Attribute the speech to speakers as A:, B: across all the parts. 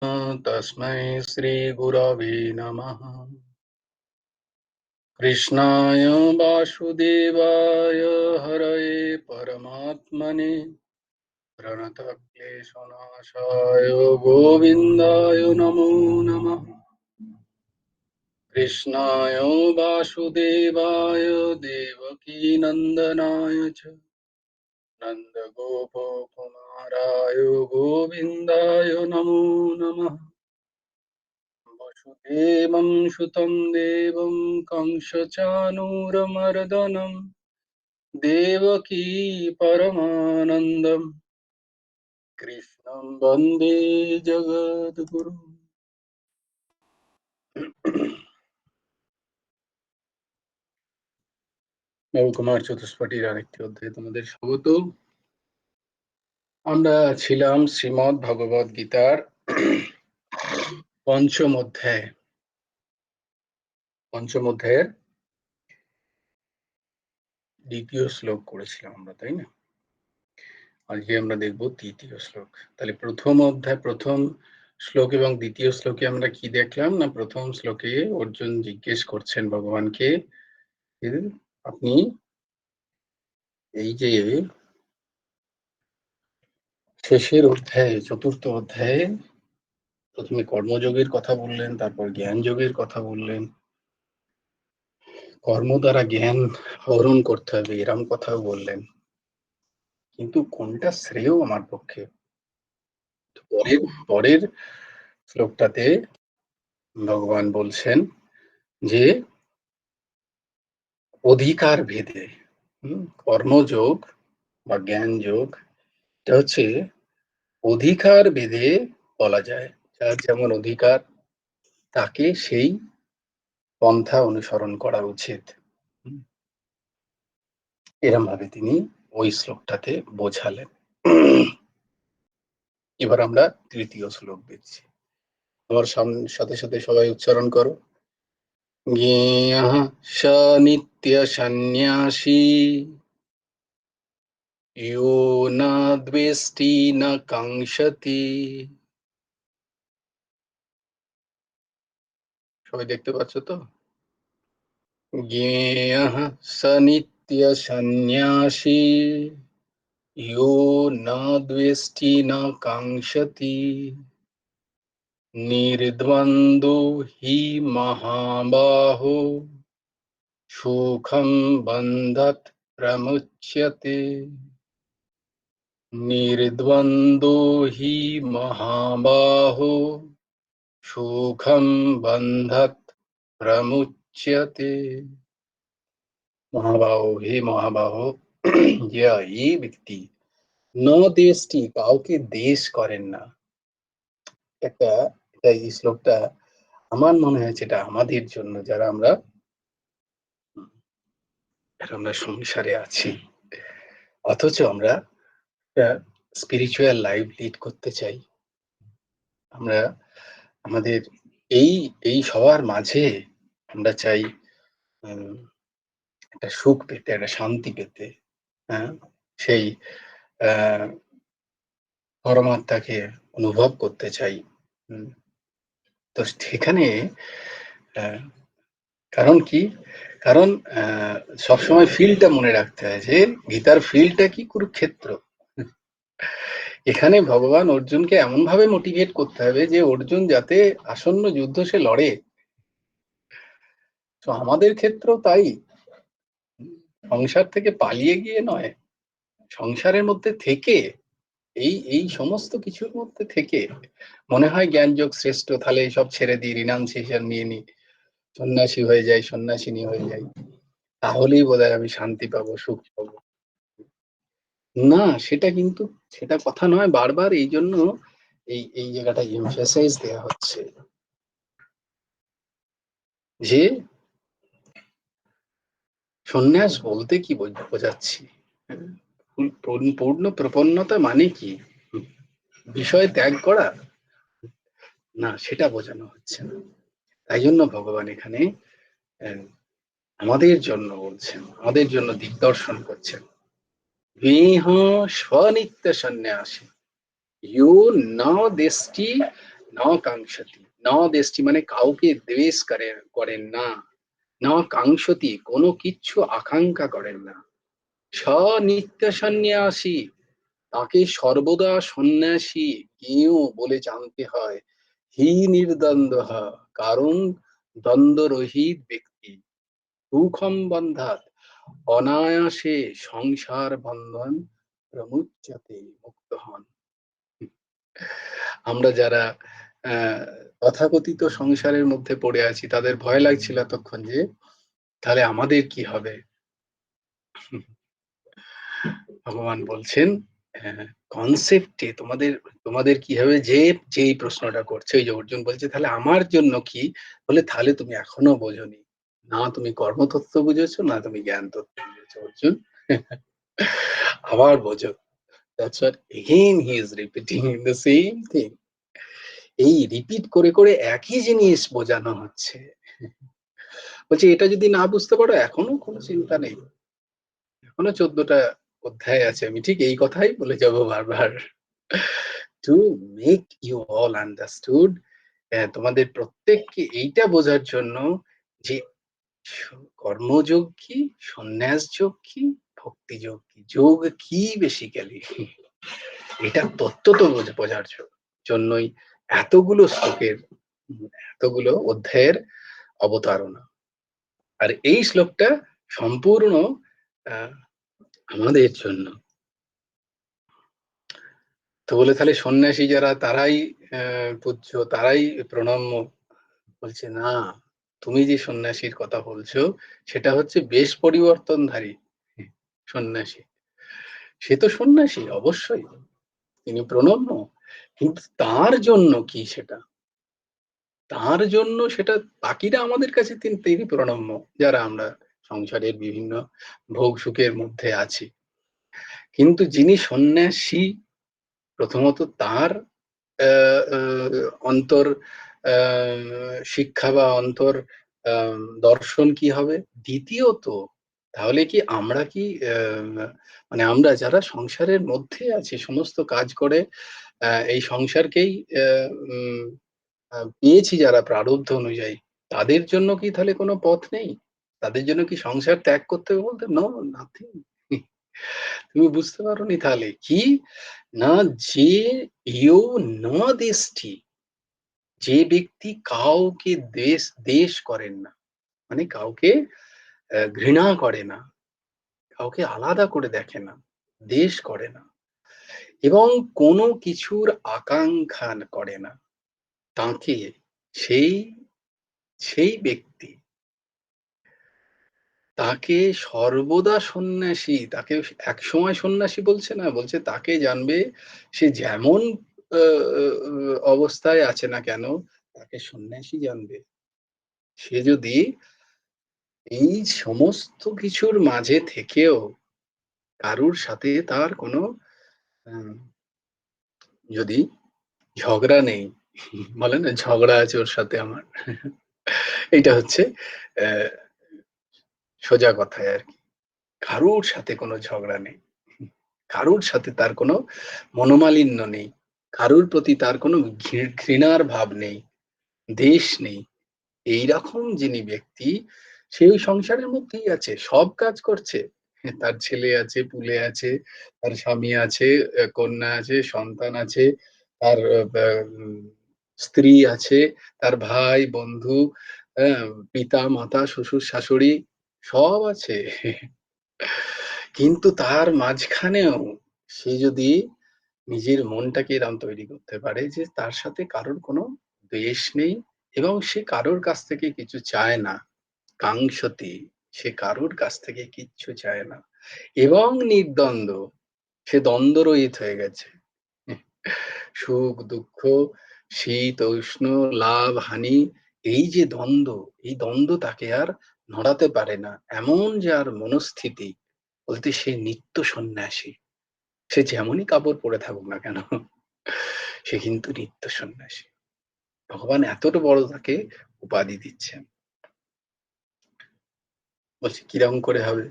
A: तस्मै श्रीगुरवे नमः। कृष्णाय वासुदेवाय हरये परमात्मने प्रणतक्लेशनाशाय गोविन्दाय नमो नमः। कृष्णाय वासुदेवाय देवकीनन्दनाय च नन्दगोपकुमाराय गोविन्दाय नमो नमः। वसुदेवं सुतं देवं कंसचानूरमर्दनं देवकी परमानन्दं कृष्णं वन्दे जगद्गुरुं। নবকুমার চতুষ্পাঠীর আরেকটি অধ্যায়ে তোমাদের স্বাগত। আমরা ছিলাম শ্রীমদ্ ভগবদ গীতার পঞ্চম অধ্যায়ের দ্বিতীয় শ্লোক করেছিলাম আমরা, তাই না? আজকে আমরা দেখব তৃতীয় শ্লোক। তাহলে প্রথম শ্লোক এবং দ্বিতীয় শ্লোকে আমরা কি দেখলাম না, প্রথম শ্লোকে অর্জুন জিজ্ঞেস করছেন ভগবানকে, আপনি এই যে শেষের অধ্যায়ে, চতুর্থ অধ্যায়ে প্রথমে কর্মযোগের কথা বললেন, তারপর জ্ঞান যোগের কথা বললেন, কর্ম দ্বারা জ্ঞান আহরণ করতে হবে এরম কথাও বললেন, কিন্তু কোনটা শ্রেয় আমার পক্ষে? পরের শ্লোকটাতে ভগবান বলছেন যে অধিকার ভেদে কর্মযোগ বা জ্ঞান যোগ, এটা হচ্ছে অধিকার ভেদে বলা যায়। যার যেমন অধিকার তাকে সেই পন্থা অনুসরণ করা উচিত। এরম ভাবে তিনি ওই শ্লোকটাতে বোঝালেন। এবার আমরা তৃতীয় শ্লোক দেখছি। আমার সাথে সাথে সবাই উচ্চারণ করো। জ্ঞেয়ঃ স নিত্য সন্ন্যাসী ইয়ো ন দ্বেষ্টি ন কাঙ্ক্ষতি। সবাই দেখতে পাচ্ছ তো? জ্ঞেয়ঃ স নিত্য সন্ন্যাসী ইয়ো ন দ্বেষ্টি ন কাঙ্ক্ষতি নির্দ্বন্দ্বো হি মহাবাহো সুখং বন্ধাৎ প্রমুচ্যতে। নির্দ্বন্দ্বো হি মহাবাহো সুখং বন্ধাৎ প্রমুচ্যতে। মহাবাহো, হে মহাবাহো, যে এই ব্যক্তি ন দেশটি, কাউকে দেশ করেন না। এই শ্লোকটা আমার মনে হয়েছে এটা আমাদের জন্য, যারা আমরা সংসারে আছি, অথচ আমরা স্পিরিচুয়াল লাইফ লিড করতে চাই। আমরা আমাদের এই এই সবার মাঝে আমরা চাই একটা সুখ পেতে, একটা শান্তি পেতে, হ্যাঁ, সেই পরমাত্মাকে অনুভব করতে চাই। তো সেখানে কারণ কি, কারণ সবসময় ফিল্ডটা মনে রাখতে হয় যে গীতার ফিল্ডটা কি? কুরুক্ষেত্র। এখানে ভগবান অর্জুনকে এমন ভাবে মোটিভেট করতে হবে যে অর্জুন যাতে আসন্ন যুদ্ধ সে লড়ে। তো আমাদের ক্ষেত্রেও তাই, সংসার থেকে পালিয়ে গিয়ে নয়, সংসারের মধ্যে থেকে, এই এই সমস্ত কিছুর মধ্যে থেকে মনে হয় জ্ঞান যোগ শ্রেষ্ঠ, তাহলে সব ছেড়ে দিই, রিনাউন্সিয়েশন নিয়ে নি, সন্ন্যাসী হয়ে যাই, সন্ন্যাসিনী হয়ে যাই, তাহলেই বোধহয় আমি শান্তি পাবো, সুখ পাবো। না, সেটা কিন্তু সেটা কথা নয়। বারবার এই জন্য এই এই জায়গাটা এমফাসাইজ দেয়া হচ্ছে যে সন্ন্যাস বলতে কি বোঝাচ্ছি, পূর্ণ প্রপন্নতা মানে কি? বিষয় ত্যাগ করা? না, সেটা বোঝানো হচ্ছে না। তাই জন্য ভগবান এখানে আমাদের জন্য বলছেন, আমাদের জন্য দিগদর্শন করছেন। স্বনিত্য সন্ন্যাসী ইউ ন দেষ্টি ন কাঙ্ক্ষতি, ন দেষ্টি মানে কাউকে দ্বেষ করেন না, ন কাঙ্ক্ষতি কোনো কিচ্ছু আকাঙ্ক্ষা করেন না, স নিত্য সন্ন্যাসী তাকে সর্বদা সন্ন্যাসী কেউ বলে জানতে হয়, হি নির্দ্বন্দ্ব, কারণ দ্বন্দ্বরহিত ব্যক্তি, সুখম বন্ধাত অনায়াসে সংসার বন্ধন প্রমুচ্যতে মুক্ত হন। আমরা যারা তথাকথিত সংসারের মধ্যে পড়ে আছি তাদের ভয় লাগছিল এতক্ষণ যে তাহলে আমাদের কি হবে। ভগবান বলছেন কনসেপ্টে তোমাদের তোমাদের কি হবে, যে যেই প্রশ্নটা করছে ওই যে অর্জুন বলছে তাহলে আমার জন্য কি, বলে তাহলে তুমি এখনো বোঝোনি, না তুমি কর্মতত্ত্ব বুঝেছো না তুমি জ্ঞান তত্ত্ব বুঝেছো অর্জুন। আবার বোঝো। That's what again he is repeating the same thing. এই রিপিট করে করে একই জিনিস বোঝানো হচ্ছে। বলছে এটা যদি না বুঝতে পারো এখনো কোনো চিন্তা নেই, এখনো 14টা অধ্যায় আছে, আমি ঠিক এই কথাই বলে যাব বারবার। To make you all understood, তোমাদের প্রত্যেককে এইটা বোঝার জন্য যে কর্মযোগ কি, সন্ন্যাস যোগ কি, ভক্তি যোগ কি, যোগ কি বেসিক্যালি এটা তত্ত্ব তো বোঝার জন্যই এতগুলো শ্লোকের, এতগুলো অধ্যায়ের অবতারণা। আর এই শ্লোকটা সম্পূর্ণ আহ, আমাদের জন্য। তো বলে তাহলে সন্ন্যাসী যারা তারাই পূজ্য, তারাই প্রণম্য, বলছে না, তুমি যে সন্ন্যাসীর কথা বলছো সেটা হচ্ছে বেশ পরিবর্তনধারী সন্ন্যাসী, সে তো সন্ন্যাসী অবশ্যই, তিনি প্রণম্য, কিন্তু তার জন্য কি সেটা, তার জন্য সেটা বাকিরা আমাদের কাছে তিনি প্রণম্য, যারা আমরা সংসারের বিভিন্ন ভোগ সুখের মধ্যে আছি, কিন্তু যিনি সন্ন্যাসী প্রথমত তার অন্তর শিক্ষা বা অন্তর দর্শন কি হবে, দ্বিতীয়ত তাহলে কি আমরা কি মানে আমরা যারা সংসারের মধ্যে আছি সমস্ত কাজ করে এই সংসারকেই পেয়েছি যারা প্রারব্ধ অনুযায়ী, তাদের জন্য কি তাহলে কোনো পথ নেই, তাদের জন্য কি সংসার ত্যাগ করতে হবে, বলতে নো, নাথিং। তুমি বুঝতে পারোনি তাহলে কি, না যে ইউ ন দেষ্টি, যে ব্যক্তি কাউকে দেশ দেশ করেন না, মানে কাউকে ঘৃণা করে না, কাউকে আলাদা করে দেখে না, দেশ করে না, এবং কোনো কিছুর আকাঙ্ক্ষা করে না, তাকে সেই সেই ব্যক্তি তাকে সর্বদা সন্ন্যাসী, তাকে একসময় সন্ন্যাসী বলছে না, বলছে তাকে জানবে সে যেমন অবস্থায় আছে না কেন তাকে সন্ন্যাসী জানবে। সে যদি এই সমস্ত কিছুর মাঝে থেকেও কারুর সাথে তার কোনো উম, যদি ঝগড়া নেই, বলে না ঝগড়া আছে ওর সাথে আমার, এইটা হচ্ছে আহ সোজা কথায় আর কি, কারুর সাথে কোনো ঝগড়া নেই, কারুর সাথে তার কোনো মনোমালিন্য নেই, কারুর প্রতি তার কোনো ঘৃণার ভাব নেই, দেশ নেই, এইরকম যিনি ব্যক্তি সে ওই সংসারের মধ্যেই আছে, সব কাজ করছে, তার ছেলে আছে, পুলে আছে, তার স্বামী আছে, কন্যা আছে, সন্তান আছে, তার স্ত্রী আছে, তার ভাই বন্ধু, পিতা মাতা শ্বশুর শাশুড়ি সব আছে, কিন্তু তার মাঝখানেও সে যদি নিজের মনটাকে এরম তৈরি করতে পারে যে তার সাথে কারোর কোনো দ্বেষ নেই, এবং সে কারোর কাছ থেকে কিছু চায় না, কাঙ্ক্ষতি, সে কারোর কাছ থেকে কিচ্ছু চায় না, এবং নির্দ্বন্দ্ব, সে দ্বন্দ্বরহিত হয়ে গেছে, সুখ দুঃখ, শীত উষ্ণ, লাভ হানি, এই যে দ্বন্দ্ব, এই দ্বন্দ্ব তাকে আর নড়াতে পারে না, এমন যার মনস্থিতি, বলতে সে নিত্য সন্ন্যাসী, সে যেমনই কাপড় পরে থাকুক না কেন সে কিন্তু নিত্য সন্ন্যাসী। ভগবান এতটা বড় তাকে উপাধি দিচ্ছেন, বলছে কিরকম করে হবে,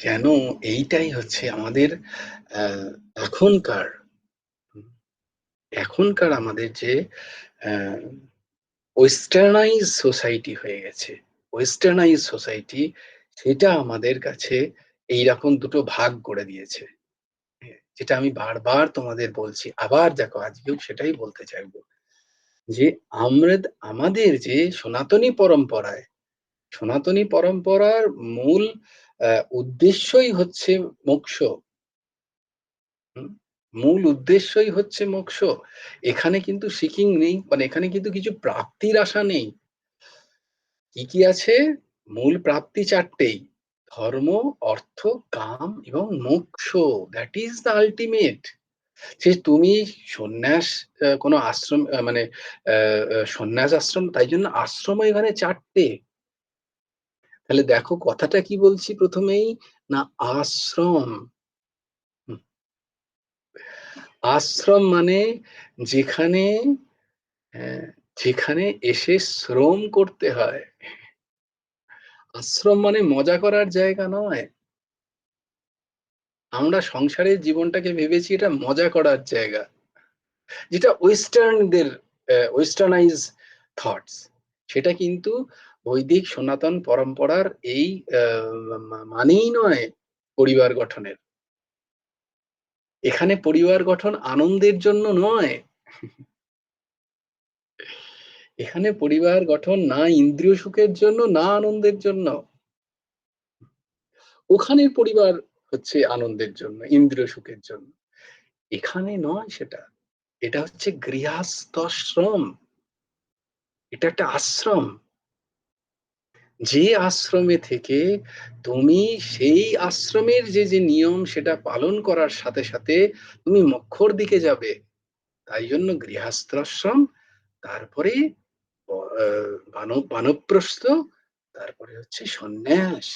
A: কেন, এইটাই হচ্ছে আমাদের আহ এখনকার এখনকার আমাদের যে ওয়েস্টার্নাইজ সোসাইটি হয়ে গেছে, ওয়েস্টার্নাইজ সোসাইটি সেটা আমাদের কাছে এইরকম দুটো ভাগ করে দিয়েছে। হ্যাঁ, যেটা আমি বারবার তোমাদের বলছি। আবার দেখো আজকেও সেটাই বলতে চাইবো। যে আমাদের যে সনাতনী পরম্পরার মূল উদ্দেশ্যই হচ্ছে মোক্ষ। হুম? মূল উদ্দেশ্যই হচ্ছে মোক্ষ। এখানে কিন্তু সিকিং নেই, মানে এখানে কিন্তু কিছু প্রাপ্তির আশা নেই। কি কি আছে? মূল প্রাপ্তি ৪ টেই। ধর্ম, অর্থ, কাম এবং মোক্ষ। That is the ultimate. যে তুমি সন্ন্যাস কোনো আশ্রম মানে আ আ সন্ন্যাস আশ্রম, তাই জন্য আশ্রমও এখানে ৪ টে। তাহলে দেখো কথাটা কি বলছি ১ম এই? না, আশ্রম। হুম, আশ্রম মানে যেখানে হ্যাঁ, যেখানে এসে শ্রম করতে হয়। আশ্রম মানে মজা করার জায়গা নয়। আমরা সংসারের জীবনটাকে ভেবেছি এটা মজা করার জায়গা। যেটা ওয়েস্টার্নদের ওয়েস্টার্নাইজ থটস। সেটা কিন্তু বৈদিক সনাতন পরম্পরার এই আ মানেই নয় পরিবার গঠনের। এখানে পরিবার গঠন আনন্দের জন্য নয়। এখানে পরিবার গঠন না ইন্দ্রিয় সুখের জন্য, না আনন্দের জন্য। ওখানের পরিবার হচ্ছে আনন্দের জন্য, ইন্দ্রিয় সুখের জন্য। এখানে নয় সেটা। এটা হচ্ছে গৃহস্থাশ্রম। এটা একটা আশ্রম। যে আশ্রমে থেকে তুমি সেই আশ্রমের যে নিয়ম সেটা পালন করার সাথে সাথে তুমি মোক্ষর দিকে যাবে। তাই জন্য গৃহস্থাশ্রম, তারপরে বানপ্রস্থ, তারপরে হচ্ছে সন্ন্যাস।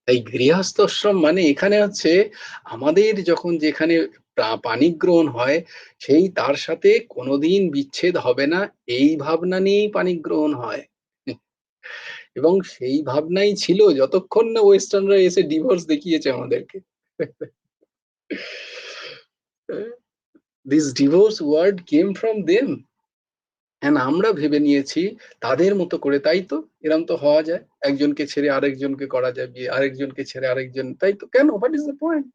A: এই গৃহস্থাশ্রম মানে এখানে হচ্ছে আমাদের যখন যেখানে পাণিগ্রহণ হয়, সেই তার সাথে কোনোদিন বিচ্ছেদ হবে না, এই ভাবনা নিয়েই পাণিগ্রহণ হয়। এবং সেই ভাবনাই ছিল যতক্ষণ না ওয়েস্টার্নরা এসে ডিভোর্স দেখিয়েছে আমাদেরকে। This divorce word came from them. And আমরা ভেবে নিয়েছি তাদের মতো করে, তাই তো? এরম তো হওয়া যায়। একজনকে ছেড়ে আরেকজনকে করা যায় বিয়ে, আরেকজনকে ছেড়ে আরেকজন, তাই তো? কেন? What is the point?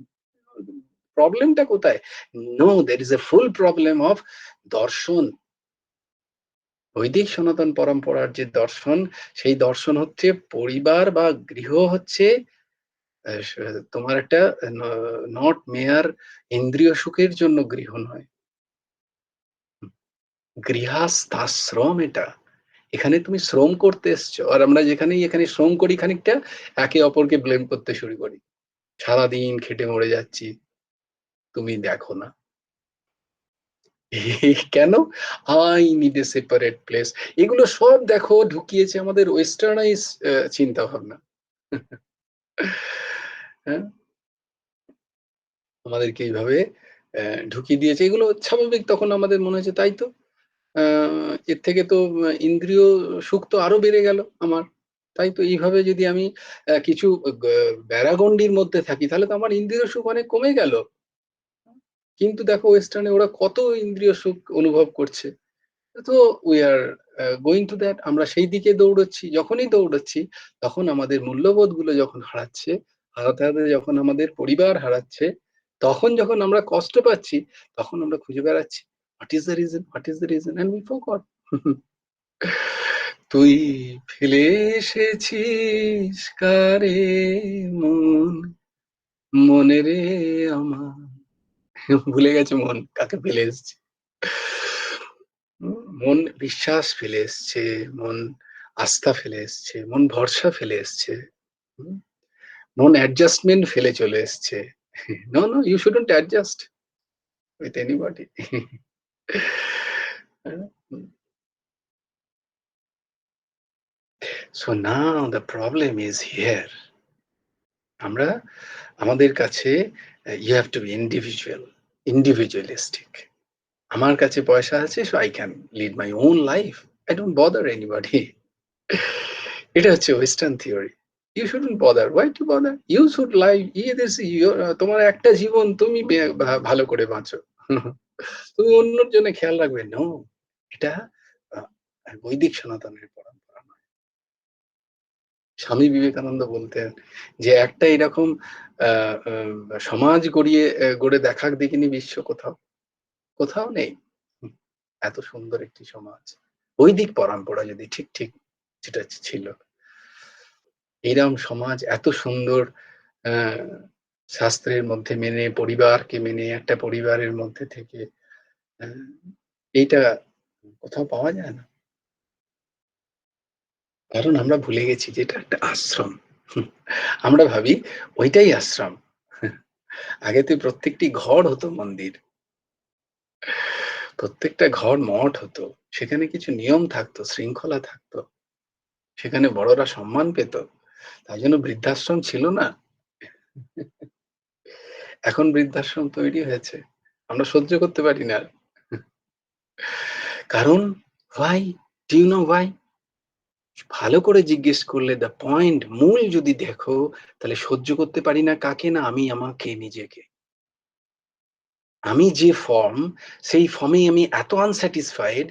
A: প্রবলেমটা কোথায়? No, there is a full problem of দর্শন। বৈদিক সনাতন পরম্পরার যে দর্শন, সেই দর্শন হচ্ছে পরিবার বা গৃহ হচ্ছে আ স তোমার একটা ন নট মেয়ার ইন্দ্রিয় সুখের জন্য গৃহ নয়। গৃহস্থাশ্রম এটা। এখানে তুমি শ্রম করতে এসছো। আর আমরা যেখানেই এখানে শ্রম করি খানিকটা, একে অপরকে ব্লেম করতে শুরু করি। সারাদিন খেটে মরে যাচ্ছি, তুমি দেখো না। কেন? I need a separate place. এগুলো সব দেখো ঢুকিয়েছে আমাদের ওয়েস্টার্নাইজ চিন্তাভাবনা। হ্যাঁ? আমাদেরকে এইভাবে ঢুকিয়ে দিয়েছে। এগুলো স্বাভাবিক, তখন আমাদের মনে হয়েছে তাই তো। আ এর থেকে তো ইন্দ্রিয় সুখ তো আরো বেড়ে গেল আমার। তাই তো এইভাবে যদি আমি কিছু বেড়াগণ্ডির মধ্যে থাকি তাহলে তো আমার ইন্দ্রিয় সুখ অনেক কমে গেল। কিন্তু দেখো ওয়েস্টার্ন এ ওরা কত ইন্দ্রিয় সুখ অনুভব করছে। তো we are going to that, আমরা সেই দিকে দৌড়চ্ছি। যখনই দৌড়চ্ছি তখন আমাদের মূল্যবোধগুলো যখন হারাচ্ছে, হারাতে, হারাতে যখন আমাদের পরিবার হারাচ্ছে, তখন যখন আমরা কষ্ট পাচ্ছি, তখন আমরা খুঁজে বেড়াচ্ছি what is the reason? What is the reason? And we forgot. তুই ফেলে এসেছিস কারে মন, মনে রে আমার। ভুলে গেছে মন কাকে ফেলে এসেছে। মন বিশ্বাস ফেলে এসছে, মন আস্থা ফেলে এসছে, মন ভরসা ফেলে এসছে। হুম? মন অ্যাডজাস্টমেন্ট ফেলে চলে এসছে। No, no, you shouldn't adjust with anybody. So now the problem is here. আমরা আমাদের কাছে you have to be individualistic. আমার কাছে পয়সা আছে, so I can lead my own life. I don't bother anybody. এটা হচ্ছে western theory. You shouldn't bother. Why to bother? You should live. তোমার একটা জীবন, তুমি ভালো করে বাঁচো। তুমি অন্যর জন্য খেয়াল রাখবে। নো, এটা আ বৈদিক সনাতনের পরম্পরা নয়। স্বামী বিবেকানন্দ বলতেন যে, "একটা এরকম আ আ সমাজ গড়ে দেখাক দেখিনি বিশ্ব কোথাও। কোথাও নেই। হুম, এত সুন্দর একটি সমাজ।" বৈদিক পরম্পরা যদি ঠিক যেটা ছিল। এরম সমাজ এত সুন্দর আ শাস্ত্রের মধ্যে মেনে, পরিবারকে মেনে, একটা পরিবারের মধ্যে থেকে আ এইটা কোথাও পাওয়া যায় না। কারণ আমরা ভুলে গেছি যে এটা একটা আশ্রম। হুম, আমরা ভাবি ওইটাই আশ্রম। আগেতে প্রত্যেকটি ঘর হতো মন্দির। প্রত্যেকটা ঘর মঠ হতো। সেখানে কিছু নিয়ম থাকতো, শৃঙ্খলা থাকতো। সেখানে বড়রা সম্মান পেত। তাই জন্য বৃদ্ধাশ্রম ছিল না। এখন বৃদ্ধাশ্রম তৈরি হয়েছে। আমরা সহ্য করতে পারি না আর। কারণ why? Do you know why? ভালো করে জিজ্ঞেস করলে মূল যদি দেখো, তাহলে সহ্য করতে পারি না কাকে? না আমি আমাকে নিজেকে। আমি যে সেই ফর্মেই আমি এত আনস্যাটিসফাইড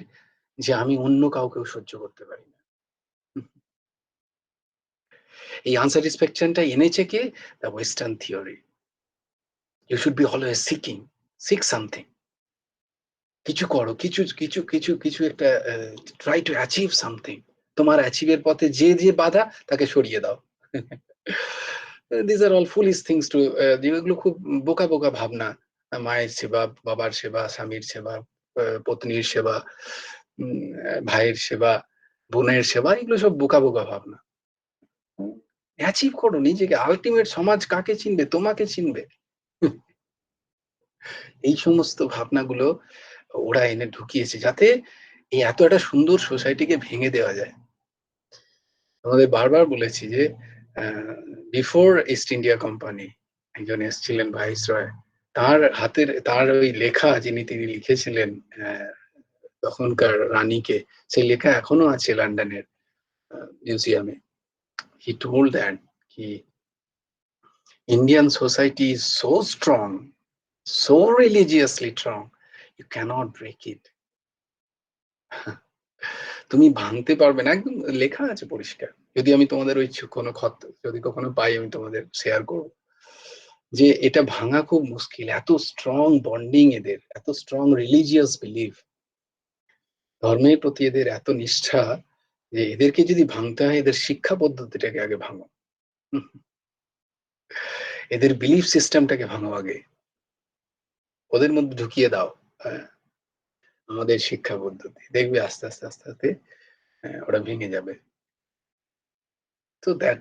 A: যে আমি অন্য কাউকেও সহ্য করতে পারি না। হুম, এই আনস্যাটিসফ্যাকশন টা এনেছে কে? The western theory. You should be always seek something. কিছু করো, কিছু একটা ট্রাই টু অ্যাচিভ সামথিং। তোমার অ্যাচিভ এর পথে যে বাধা তাকে সরিয়ে দাও। These are all foolish things to যেগুলো খুব বোকা ভাবনা। মায়ের সেবা, বাবার সেবা, স্বামীর সেবা, পত্নীর সেবা, ভাইয়ের সেবা, বোনের সেবা এগুলো সব বোকা ভাবনা। হুম, অ্যাচিভ করো নিজেকে। আল্টিমেট সমাজ কাকে চিনবে? তোমাকে চিনবে। এই সমস্ত ভাবনাগুলো ওরা এনে ঢুকিয়েছে যাতে এই একটা সুন্দর সোসাইটিকে ভেঙে দেওয়া যায়। তোমাদের বারবার বলেছি যে আ বিফোর ইস্ট ইন্ডিয়া কোম্পানি একজন এসছিলেন ভাইসরয়। তার ওই লেখা তিনি লিখেছিলেন তখনকার রানীকে, সেই লেখা এখনো আছে লন্ডনের মিউজিয়ামে। He told that কি Indian society is so strong, so religiously strong, you cannot break it. তুমি ভাঙতে পারবে না। একদম লেখা আছে পরিষ্কার। যদি আমি তোমাদের ওই কোনো খত যদি কখনো পাই আমি তোমাদের শেয়ার করব। যে এটা ভাঙা খুব মুশকিল। এত স্ট্রং বন্ডিং এদের, এত স্ট্রং রিলিজিয়াস বিলিফ। ধর্মের প্রতি এদের এত নিষ্ঠা যে এদেরকে যদি ভাঙতে হয় এদের শিক্ষা পদ্ধতিটাকে আগে ভাঙো। হুম, এদের বিলিফ সিস্টেমটাকে ভাঙো আগে। ওদের মধ্যে ঢুকিয়ে দাও। হ্যাঁ, আমাদের শিক্ষা পদ্ধতি। দেখবে আস্তে আস্তে ওরা ভেঙে যাবে। তো that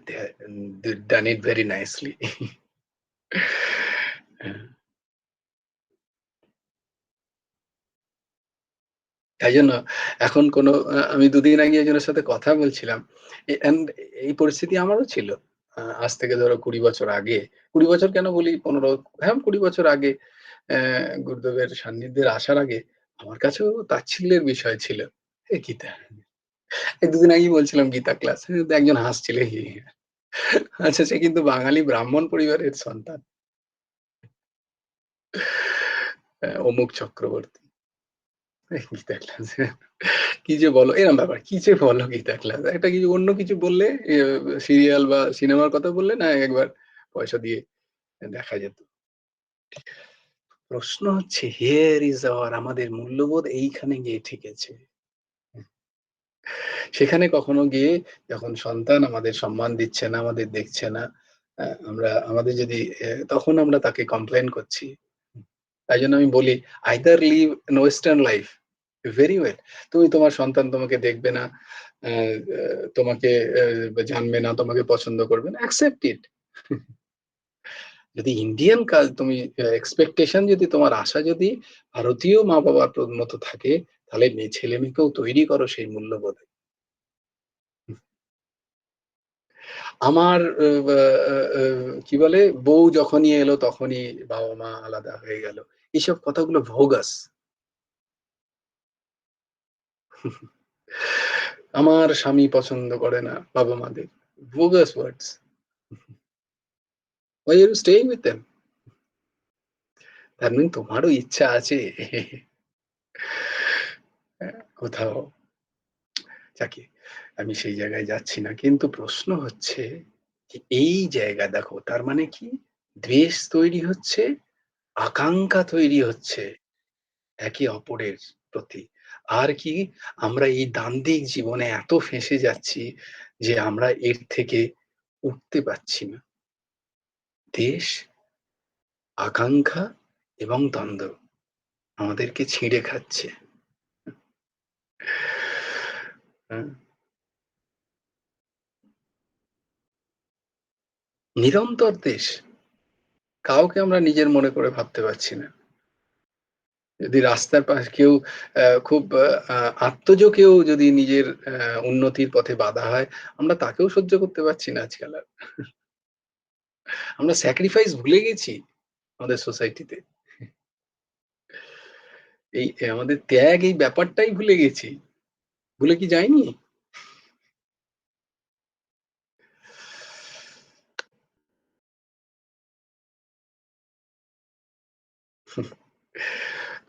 A: they done it very nicely. হ্যাঁ, তাই জন্য এখন কোনো আমি দুদিন আগে একজনের সাথে কথা বলছিলাম। অ্যান্ড এই পরিস্থিতি আমারও ছিল। আজ থেকে ধরো ২০ বছর আগে। ২০ বছর কেন বলি ১৫ হ্যাঁ ২০ বছর আগে অ্যা গুরুদেবের সান্নিধ্যের আসার আগে আমার কাছেও তাচ্ছিল্যের বিষয় ছিল। এ গীতা। এই দুদিন আগেই বলছিলাম গীতা ক্লাস। একজন হাসছিল। হি, হি। আচ্ছা সে কিন্তু বাঙালি ব্রাহ্মণ পরিবারের সন্তান। অমুক চক্রবর্তী। গীতা ক্লাস। কি যে বলো এরম ব্যাপার। কি যে বলো গীতা ক্লাস। একটা কিছু অন্য কিছু বললে সিরিয়াল বা সিনেমার কথা বললে না একবার পয়সা দিয়ে দেখা যেত। প্রশ্ন হচ্ছে হিয়ার ইস আমাদের মূল্যবোধ এইখানে গিয়ে ঠেকেছে। সেখানে কখনো গিয়ে যখন সন্তান আমাদের সম্মান দিচ্ছে না, আমাদের দেখছে না, আমরা আমাদের যদি তখন আমরা তাকে কমপ্লেইন করছি। তাই জন্য আমি বলি either live an western life very well. তুমি তোমার সন্তান তোমাকে দেখবে না, আ আ তোমাকে জানবে না, তোমাকে পছন্দ করবে না। Accept it. যদি ইন্ডিয়ান তুমি এক্সপেকটেশন যদি তোমার আশা যদি ভারতীয় মা-বাবার মতো থাকে, তাহলে ছেলে-মেয়েকেও তৈরি করো সেই মূল্যবোধে। আমার অ বা আ কি বলে? বউ যখনই এলো তখনই বাবা-মা আলাদা হয়ে গেল। এসব কথাগুলো ভোগাস। আমার স্বামী পছন্দ করে না বাবা-মাদের। bogus words. Why are you staying with them? তার মানে তোমারও ইচ্ছা আছে কোথাও। যাকে আমি সেই জায়গায় যাচ্ছি না। কিন্তু প্রশ্ন হচ্ছে যে এই জায়গা দেখো তার মানে কি? দ্বেষ তৈরি হচ্ছে, আকাঙ্খা তৈরি হচ্ছে একে অপরের প্রতি। আর কি আমরা এই দান্দিক জীবনে এত ফেঁসে যাচ্ছি যে আমরা এর থেকে উঠতে পারছি না। দ্বেষ, আকাঙ্খা এবং দ্বন্দ্ব আমাদেরকে ছিঁড়ে খাচ্ছে। হুম, নিরন্তর দ্বেষ। কাউকে আমরা নিজের মনে করে ভাবতে পারছি না। যদি রাস্তার পাশে কেউ খুব আ আত্মজ কেউ যদি নিজের উন্নতির পথে বাধা হয়, আমরা তাকেও সহ্য করতে পারছি না আজকাল আর। আমরা স্যাক্রিফাইস ভুলে গেছি আমাদের সোসাইটিতে। আমাদের ত্যাগ এই ব্যাপারটাই ভুলে গেছি। ভুলে কি যাইনি?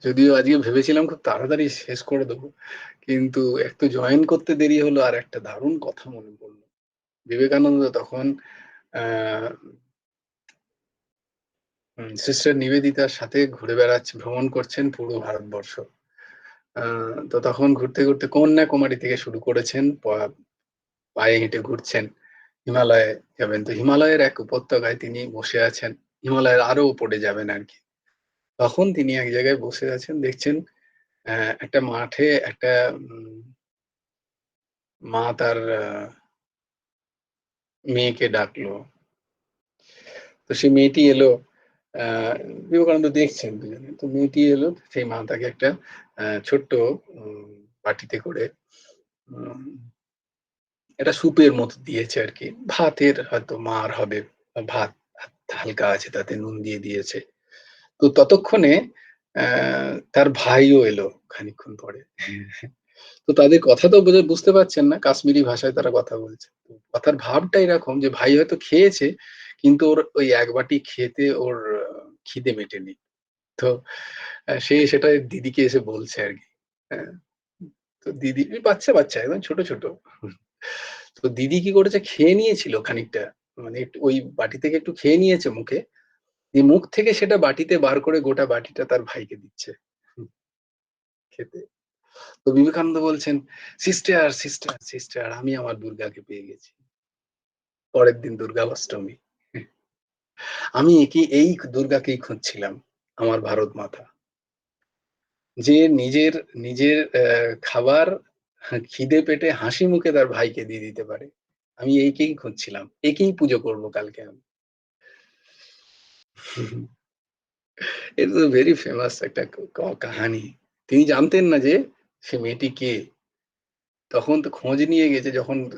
A: যদিও আজকে ভেবেছিলাম খুব তাড়াতাড়ি শেষ করে দেব। কিন্তু এক তো জয়েন করতে দেরি হলো আর একটা দারুণ কথা মনে পড়ল। বিবেকানন্দ তখন আ সিস্টার নিবেদিতার সাথে ঘুরে ভ্রমণ করছেন পুরো ভারতবর্ষ। আ তো তখন ঘুরতে, ঘুরতে কন্যাকুমারী থেকে শুরু করেছেন। পায়ে হেঁটে ঘুরছেন। হিমালয়ে যাবেন। তো হিমালয়ের এক উপত্যকায় তিনি বসে আছেন। হিমালয়ের আরো উপরে যাবেন আরকি। তখন তিনি এক জায়গায় বসে আছেন দেখছেন একটা মাঠে একটা উম মা তার মেয়েকে ডাকলো। তো সেই মেয়েটি এলো। আ বিবেকানন্দ দেখছেন দুজনে। তো মেয়েটি এলো। সেই মা তাকে একটা ছোট্ট উম বাটিতে করে উম একটা স্যুপের মতো দিয়েছে আরকি। ভাতের হয়তো মাড় হবে। ভাত হালকা আছে তাতে নুন দিয়ে দিয়েছে। তো ততক্ষণে অ্যা তার ভাইও এলো খানিকক্ষণ পরে। তো তাদের কথা তো বুঝতে পারছেন না। কাশ্মীরি ভাষায় তারা কথা বলছে। তো কথার ভাবটা এরকম যে ভাই হয়তো খেয়েছে কিন্তু ওর ওই এক বাটি খেতে ওর খিদে মেটেনি। তো সে সেটা দিদিকে এসে বলছে আরকি। হ্যাঁ? তো দিদি ওই বাচ্চা, বাচ্চা একদম ছোট, ছোট। তো দিদি কি করেছে খেয়ে নিয়েছিল খানিকটা। মানে একটু ওই বাটি থেকে একটু খেয়ে নিয়েছে মুখে। দিয়ে মুখ থেকে সেটা বাটিতে বার করে গোটা বাটিটা তার ভাইকে দিচ্ছে খেতে। তো বিবেকানন্দ বলছেন, "সিস্টার, সিস্টার, সিস্টার আমি আমার দুর্গাকে পেয়ে গেছি।" পরের দিন দুর্গা অষ্টমী। আমি এই দুর্গাকেই খুঁজছিলাম, আমার ভারত মাতা। যে নিজের খাবার খিদে পেটে হাসি মুখে তার ভাইকে দিয়ে দিতে পারে। আমি এইকেই খুঁজছিলাম। একেই পুজো করব কালকে আমি। এটা তো ভেরি ফেমাস একটা কাহানি। তিনি জানতেন না যে সে মেয়েটি কে? তখন তো খোঁজ নিয়ে গেছে যখন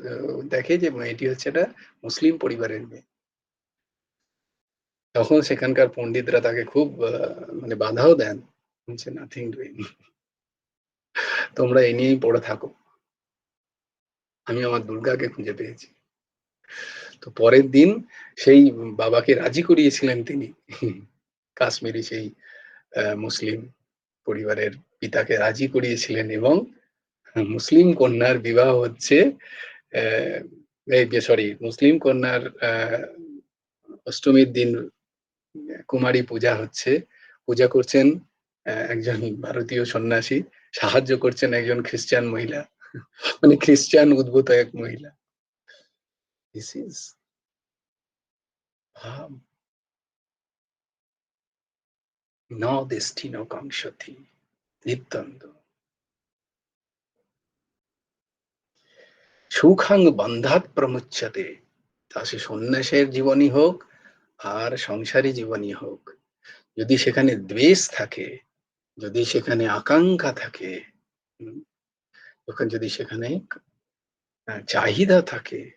A: দেখে যে মেয়েটি হচ্ছে একটা মুসলিম পরিবারের মেয়ে। তখন সেখানকার পন্ডিতরা তাকে খুব মানে বাধাও দেন। বলছে নাথিং ডুইং। তোমরা এই নিয়েই পড়ে থাকো। আমি আমার দুর্গাকে খুঁজে পেয়েছি। তো পরের দিন সেই বাবাকে রাজি করিয়েছিলেন তিনি। কাশ্মীরি সেই মুসলিম পরিবারের পিতাকে রাজি করিয়েছিলেন এবং মুসলিম কন্যার বিবাহ হচ্ছে এই যে সরি মুসলিম কন্যার অষ্টমীর দিন কুমারী পূজা হচ্ছে। পূজা করছেন একজন ভারতীয় সন্ন্যাসী। সাহায্য করছেন একজন খ্রিস্টান মহিলা। মানে খ্রিস্টান উদ্ভূত এক মহিলা। দিস ইজ ভাব ন destino কাঙ্ক্ষতি নিত্যন্ত সুখাং বন্ধাত প্রমুচ্যতে। তা সে সন্ন্যাসের জীবনই হোক আর সংসারী জীবনই হোক। যদি সেখানে দ্বেষ থাকে, যদি সেখানে আকাঙ্ক্ষা থাকে, হুম, তখন যদি সেখানে চাহিদা থাকে,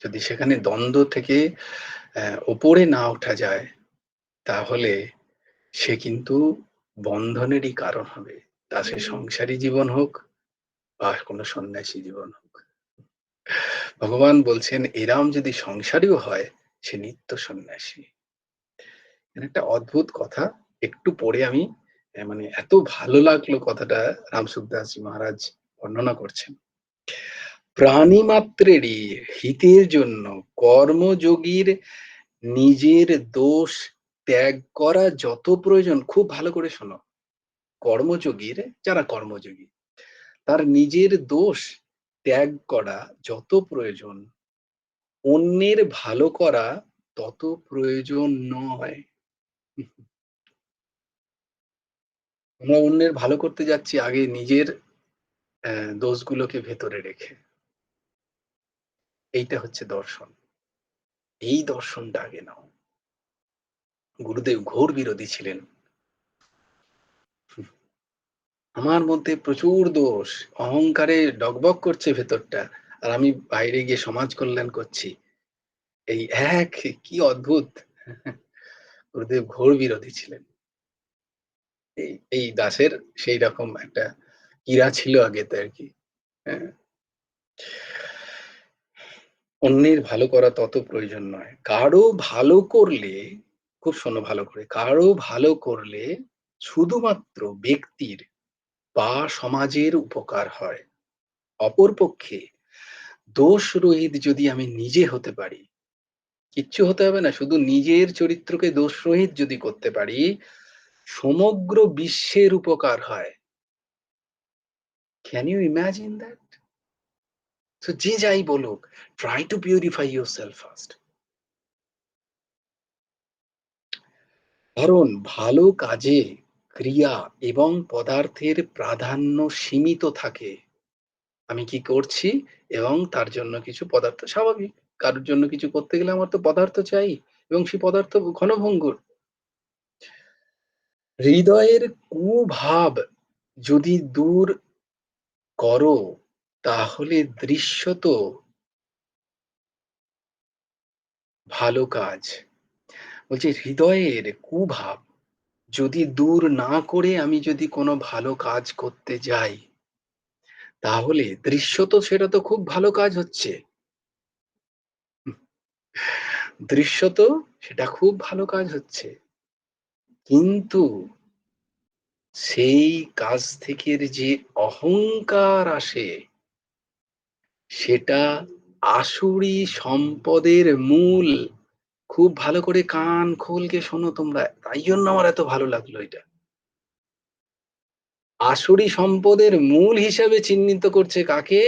A: যদি সেখানে দ্বন্দ্ব থেকে ওপরে না ওঠা যায়, তাহলে সে কিন্তু বন্ধনেরই কারণ হবে। তা সে সংসারী জীবন হোক বা কোনো সন্ন্যাসী জীবন হোক। ভগবান বলছেন এরম যদি সংসারীও হয়, সে নিত্য সন্ন্যাসী। একটা অদ্ভুত কথা একটু পরে আমি মানে এত ভালো লাগলো কথাটা রামসুখদাসজি মহারাজ বর্ণনা করছেন। প্রাণিমাত্রেরই হিতের জন্য কর্মযোগীর নিজের দোষ ত্যাগ করা যত প্রয়োজন, খুব ভালো করে শোনো। কর্মযোগীর, যারা কর্মযোগী, তার নিজের দোষ ত্যাগ করা যত প্রয়োজন, অন্যের ভালো করা তত প্রয়োজন নয়। আমরা অন্যের ভালো করতে যাচ্ছি আগে নিজের দোষগুলোকে ভেতরে রেখে। এইটা হচ্ছে দর্শন। এই দর্শনটা আগে নাও। গুরুদেব ঘোর বিরোধী ছিলেন। আমার মধ্যে প্রচুর দোষ, অহংকারে ডগবগ করছে ভেতরটা। আর আমি বাইরে গিয়ে সমাজ কল্যাণ করছি। এই এক, কি অদ্ভুত! গুরুদেব ঘোর বিরোধী ছিলেন। এই দাসের সেই রকম একটা ইরা ছিল আগেতে আরকি। হ্যাঁ? অন্যের ভালো করা তত প্রয়োজন নয়। কারো ভালো করলে, খুব শোনো ভালো করে, কারো ভালো করলে শুধুমাত্র ব্যক্তির বা সমাজের উপকার হয়। অপরপক্ষে দোষরহিত যদি আমি নিজে হতে পারি, কিচ্ছু হতে হবে না, শুধু নিজের চরিত্রকে দোষরহিত যদি করতে পারি, সমগ্র বিশ্বের উপকার হয়। Can you imagine that? So যে যাই বলুক, try to purify yourself first. কারণ ভালো কাজে ক্রিয়া এবং পদার্থের প্রাধান্য সীমিত থাকে। আমি কি করছি এবং তার জন্য কিছু পদার্থ স্বাভাবিক। কারোর জন্য কিছু করতে গেলে আমার তো পদার্থ চাই এবং সেই পদার্থ ক্ষণভঙ্গুর। হৃদয়ের কুভাব যদি দূর করো, তাহলে দৃশ্যত ভালো কাজ। বলছি হৃদয়ের কুভাব যদি দূর না করে আমি যদি কোনো ভালো কাজ করতে যাই, তাহলে দৃশ্যত সেটা তো খুব ভালো কাজ হচ্ছে। দৃশ্যত সেটা খুব ভালো কাজ হচ্ছে। কিন্তু সেই কাজ থেকে যে অহংকার আসে, সেটা আসুরি সম্পদের মূল। খুব ভালো করে কান খোলকে শোনো তোমরা। তাই জন্য আমার এত ভালো লাগলো এটা। আসুরি সম্পদের মূল হিসাবে চিহ্নিত করছে কাকে?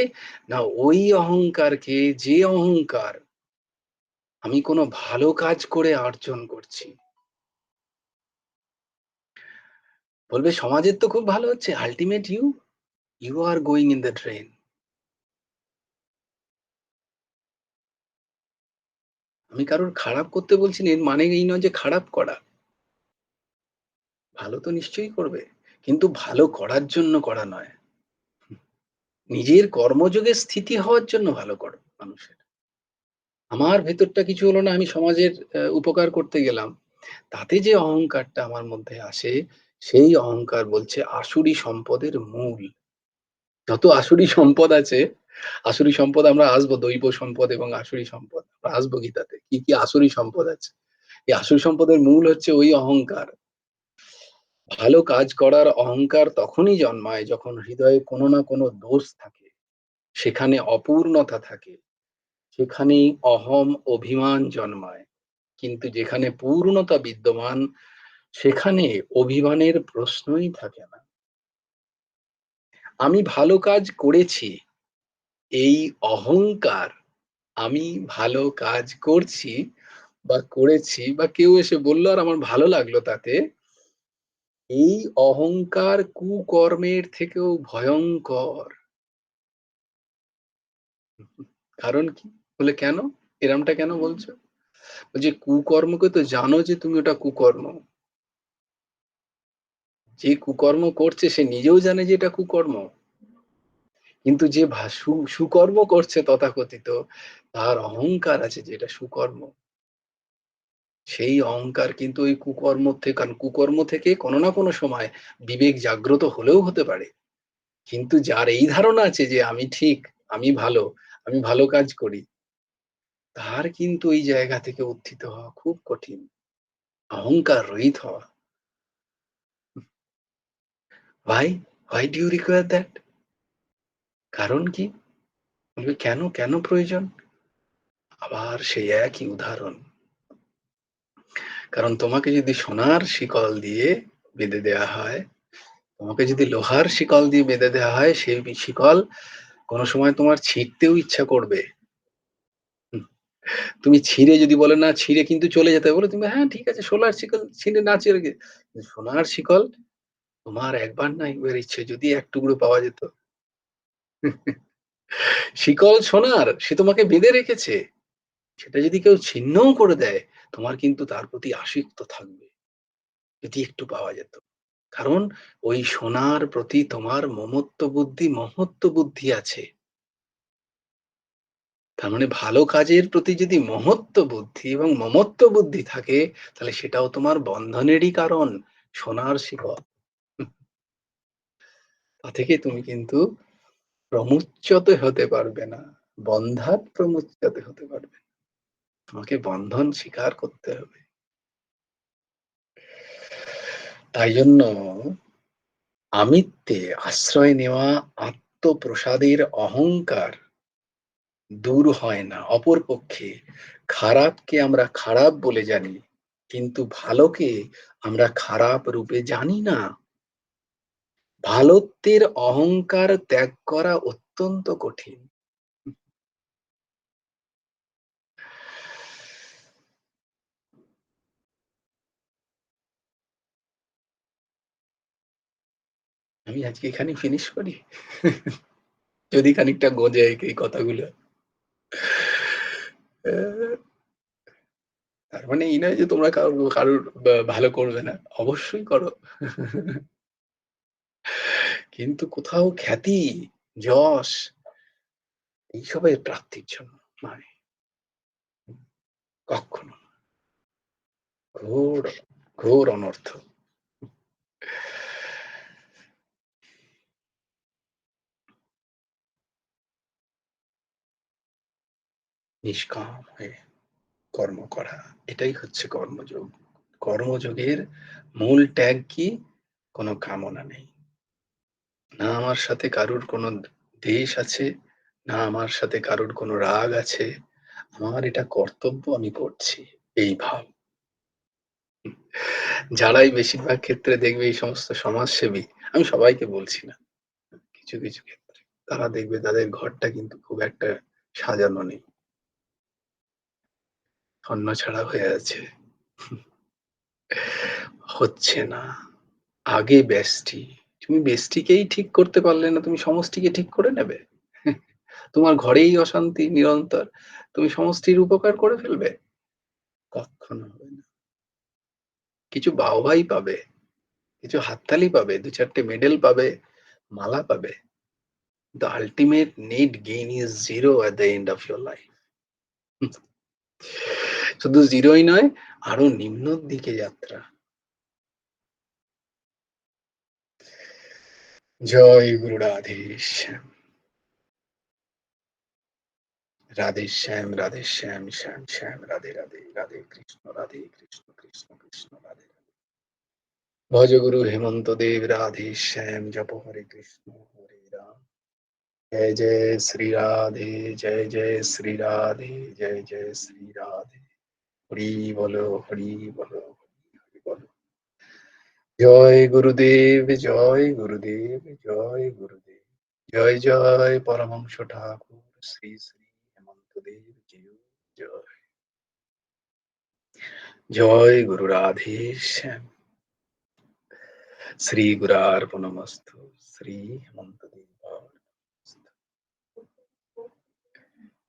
A: না ওই অহংকারকে, যে অহংকার আমি কোনো ভালো কাজ করে অর্জন করছি। বলবে সমাজের তো খুব ভালো হচ্ছে। Ultimate you are going in the drain. আমি কারোর খারাপ করতে বলছি না, এর মানে এই নয় যে খারাপ করা। ভালো তো নিশ্চয়ই করবে। কিন্তু ভালো করার জন্য করা নয়। নিজের কর্মযোগে স্থিতি হওয়ার জন্য ভালো করো মানুষের। আমার ভেতরটা কিছু হলো না, আমি সমাজের উপকার করতে গেলাম। তাতে যে অহংকারটা আমার মধ্যে আসে, সেই অহংকার বলছে আসুরি সম্পদের মূল। যত আসুরি সম্পদ আছে, আসুরি সম্পদ আমরা আসবো, দৈব সম্পদ এবং আসুরি সম্পদ। আমরা আসবো গীতাতে। কি, কি আসুরি সম্পদ আছে। এই আসুরি সম্পদের মূল হচ্ছে ওই অহংকার। ভালো কাজ করার অহংকার তখনই জন্মায় যখন হৃদয়ে কোনো না কোনো দোষ থাকে। সেখানে অপূর্ণতা থাকে। সেখানেই অহং অভিমান জন্মায়। কিন্তু যেখানে পূর্ণতা বিদ্যমান, সেখানে অভিমানের প্রশ্নই থাকে না। আমি ভালো কাজ করেছি, এই অহংকার, আমি ভালো কাজ করছি বা করেছি বা কেউ এসে বলল আর আমার ভালো লাগলো তাতে, এই অহংকার কুকর্মের থেকেও ভয়ঙ্কর। কারণ কি? বলে কেন? এরমটা কেন বলছো? বলছে কুকর্মকে তো জানো যে তুমি ওটা কুকর্ম। যে কুকর্ম করছে সে নিজেও জানে যে এটা কুকর্ম। কিন্তু যে সুকর্ম করছে তথাকথিত, তার অহংকার আছে যে এটা সুকর্ম। সেই অহংকার কিন্তু ওই কুকর্ম থেকে, কারণ কুকর্ম থেকে কোনো না কোনো সময় বিবেক জাগ্রত হলেও হতে পারে। কিন্তু যার এই ধারণা আছে যে আমি ঠিক, আমি ভালো, আমি ভালো কাজ করি, তার কিন্তু এই জায়গা থেকে উত্থিত হওয়া খুব কঠিন। অহংকার রহিত হওয়া। Why? Why do you require that? কারণ কি? বলবে কেন, কেন প্রয়োজন? আবার সেই একই উদাহরণ। কারণ তোমাকে যদি সোনার শিকল দিয়ে বেঁধে দেয়া হয়, তোমাকে যদি লোহার শিকল দিয়ে বেঁধে দেয়া হয়, সেই শিকল কোনো সময় তোমার ছিঁড়তেও ইচ্ছা করবে। হুম, তুমি ছিঁড়ে যদি বলে না ছিঁড়ে কিন্তু চলে যেতে হবে, বলে তুমি হ্যাঁ ঠিক আছে সোলার শিকল ছিঁড়ে না ছিঁড়ে সোনার শিকল তোমার একবার না একবার ইচ্ছে যদি এক টুকরো পাওয়া যেত। শিকল সোনার, সে তোমাকে বেঁধে রেখেছে। সেটা যদি কেউ ছিন্নও করে দেয়, তোমার কিন্তু তার প্রতি আসক্ত থাকবে। যদি একটু পাওয়া যেত। কারণ ওই সোনার প্রতি তোমার মমত্ব বুদ্ধি, মহত্ব বুদ্ধি আছে। তার মানে ভালো কাজের প্রতি যদি মহত্ব বুদ্ধি এবং মমত্ব বুদ্ধি থাকে, তাহলে সেটাও তোমার বন্ধনেরই কারণ, সোনার শিকল। তা থেকে তুমি কিন্তু প্রমুচ্যতে হতে পারবে না। বন্ধাত প্রমুচ্যতে হতে পারবে না। তোমাকে বন্ধন স্বীকার করতে হবে। তাই জন্য আমিত্বে আশ্রয় নেওয়া আত্মপ্রসাদের অহংকার দূর হয় না। অপরপক্ষে খারাপকে আমরা খারাপ বলে জানি, কিন্তু ভালোকে আমরা খারাপ রূপে জানি না। ভালোত্বের অহংকার ত্যাগ করা অত্যন্ত কঠিন। আমি আজকে এখানেই ফিনিশ করি। যদি খানিকটা গজে এই কথাগুলো। তার মানে এই নয় যে তোমরা কারোর ভালো করবে না। অবশ্যই করো। কিন্তু কোথাও খ্যাতি, যশ এইসবের প্রাপ্তির জন্য নয়। কক্ষনো। ঘোর, ঘোর অনর্থ। নিষ্কাম হয়ে কর্ম করা, এটাই হচ্ছে কর্মযোগ। কর্মযোগের মূল ট্যাগ কি? কোনো কামনা নেই। না আমার সাথে কারুর কোনো দ্বেষ আছে, না আমার সাথে কারুর কোনো রাগ আছে। আমার এটা কর্তব্য, আমি করছি, এই ভাব। যারাই বেশিরভাগ ক্ষেত্রে দেখবে এই সমস্ত সমাজসেবী, আমি সবাইকে বলছি না, কিছু কিছু ক্ষেত্রে তারা দেখবে তাদের ঘরটা কিন্তু খুব একটা সাজানো নেই, ছন্নছাড়া হয়ে আছে। হচ্ছে না। আগে ব্যষ্টি, তুমি ব্যষ্টিকেই ঠিক করতে পারলে না, তুমি সমষ্টিকে ঠিক করে নেবে? তোমার ঘরেই অশান্তি নিরন্তর, তুমি সমষ্টির উপকার করে ফেলবে? কখনো হবে না। কিছু বাহবাই পাবে, কিছু হাততালি পাবে, দু চারটে মেডেল পাবে, মালা পাবে। The ultimate net gain is zero at the end of your life. শুধু জিরোই নয়, আরো নিম্ন দিকে যাত্রা। জয় গুরু রাধেশ্যাম। রাধেশ্যাম, রাধেশ্যাম, শ্যাম শ্যাম, রাধে রাধে, রাধে কৃষ্ণ, রাধে কৃষ্ণ, কৃষ্ণ কৃষ্ণ, রাধে রাধে। ভজ গুরু হেমন্ত দেব, রাধেশ্যাম, জপ হরে কৃষ্ণ হরে রাম। जय जय श्री राधे, जय जय श्री राधे, जय जय श्री राधे। हरि बोलो, हरि बोलो, हरि बोलो। जय गुरुदेव, जय गुरुदेव, जय गुरुदेव। जय जय परमहंस ठाकुर श्री श्री हेमंत देव जी। जय जय गुरु राधे श्याम। শ্রী গুরার্পণমস্তু। শ্রী হেমন্ত দেব।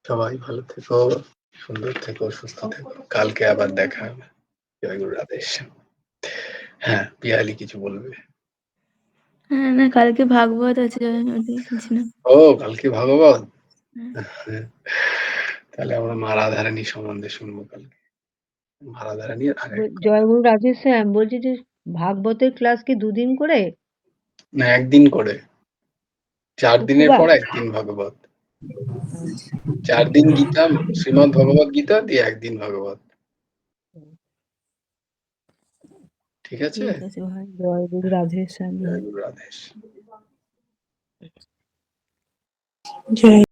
A: সবাই ভালো থেকো, সুন্দর থেকো, সুস্থ থেকো। কালকে আবার দেখা হবে। জয় গুরু রাধেশ্যাম। হ্যাঁ, পিয়ালি কিছু বলবে?
B: হ্যাঁ, না কালকে ভাগবত আছে, ওটাই কিছু না।
A: ও কালকে ভাগবত।
B: হ্যাঁ।
A: তাহলে আমরা মা রাধারানী সম্বন্ধে শুনবো কালকে। মা রাধারানী আগে
C: জয়গুরু রাধে শ্যাম, বলছি যে ভাগবতের ক্লাস কি দুদিন করে?
A: না, একদিন করে। 4 দিনের
C: শুক্রবার?
A: পর একদিন ভাগবত। 4 দিন গীতা, শ্রীমদ্ ভগবত গীতা দিয়ে একদিন ভাগবত। ঠিক আছে?
B: ঠিক আছে ভাই।
C: জয় গুরু রাধেশ্যাম।
A: জয় গুরু রাধেশ।
D: জয়